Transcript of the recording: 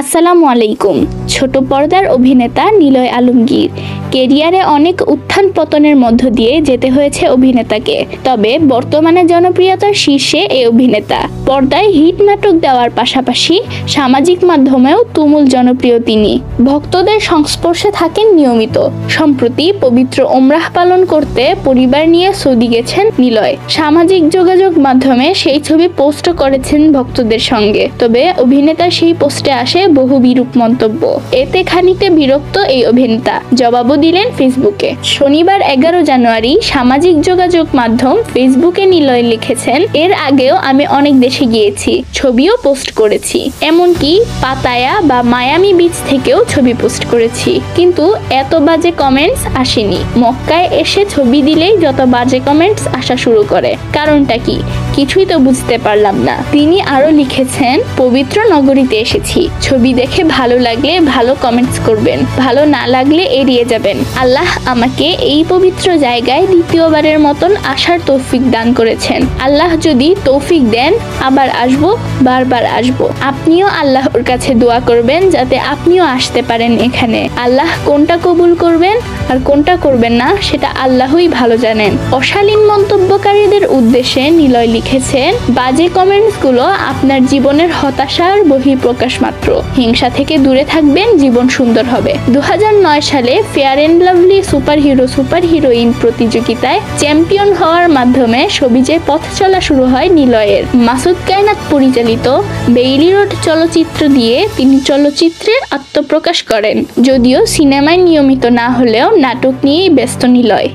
আসসালামু আলাইকুম। ছোট পর্দার অভিনেতা নিলয় আলমগীর কেরিয়ারে অনেক উত্থান পতনের মধ্য দিয়ে যেতে হয়েছে অভিনেতাকে। তবে বর্তমানে জনপ্রিয়তার শীর্ষে এই অভিনেতা। পর্দায় হিট নাটক দেওয়ার পাশাপাশি সামাজিক মাধ্যমেও তুমুল জনপ্রিয় তিনি। ভক্তদের সংস্পর্শে থাকেন নিয়মিত। সম্প্রতি পবিত্র ওমরাহ পালন করতে পরিবার নিয়ে সৌদি গেছেন নিলয়। সামাজিক যোগাযোগ মাধ্যমে সেই ছবি পোস্ট করেছেন ভক্তদের সঙ্গে। তবে অভিনেতার সেই পোস্টে আসে বহু বিরূপ মন্তব্য। এতে খানিকটা বিরক্ত এই অভিনেতা, জবাবও দিলেন ফেসবুকে। শনিবার 11 জানুয়ারি সামাজিক যোগাযোগ মাধ্যম ফেসবুকে নিলয় লিখেছেন, এর আগেও আমি অনেক দেশে গিয়েছি, ছবিও পোস্ট করেছি, এমনকি পাতায়া বা মায়ামি বিচ থেকেও ছবি পোস্ট করেছি, কিন্তু এত বাজে কমেন্টস আসেনি। মক্কায় এসে ছবি দিলেই যত বাজে কমেন্টস আসা শুরু করে, কারণটা কি কিছুই তো বুঝতে পারলাম না। তিনি আরো লিখেছেন, পবিত্র নগরীতে এসেছি, ছবি দেখে ভালো লাগলে ভালো কমেন্টস করবেন, ভালো না লাগলে এড়িয়ে যাবেন। আল্লাহ আমাকে এই পবিত্র জায়গায় দ্বিতীয়বারের মতন আসার তৌফিক দান করেছেন। আল্লাহ যদি তৌফিক দেন আবার আসবো, বারবার আসবো। আপনিও আল্লাহর কাছে দোয়া করবেন যাতে আপনিও আসতে পারেন এখানে। আল্লাহ কোনটা কবুল করবেন আর কোনটা করবেন না সেটা আল্লাহই ভালো জানেন। অশালীন মন্তব্যকারীদের উদ্দেশ্যে নিলয় লিখেছেন, বাজে কমেন্টস গুলো আপনার জীবনের হতাশার বহিঃপ্রকাশ মাত্র। হিংসা থেকে দূরে থাকবেন, জীবন সুন্দর হবে। 2009 সালে fair and lovely super heroine প্রতিযোগিতায় চ্যাম্পিয়ন হওয়ার মাধ্যমে সবিজে পথ চলা শুরু হয় নিলয়ের। মাসুদ কায়নাত পরিচালিত বেইলি রোড চলচ্চিত্র দিয়ে তিনি চলচ্চিত্রে আত্মপ্রকাশ করেন। যদিও সিনেমায় নিয়মিত না হলেও নাটক নিয়েই ব্যস্ত নিলয়।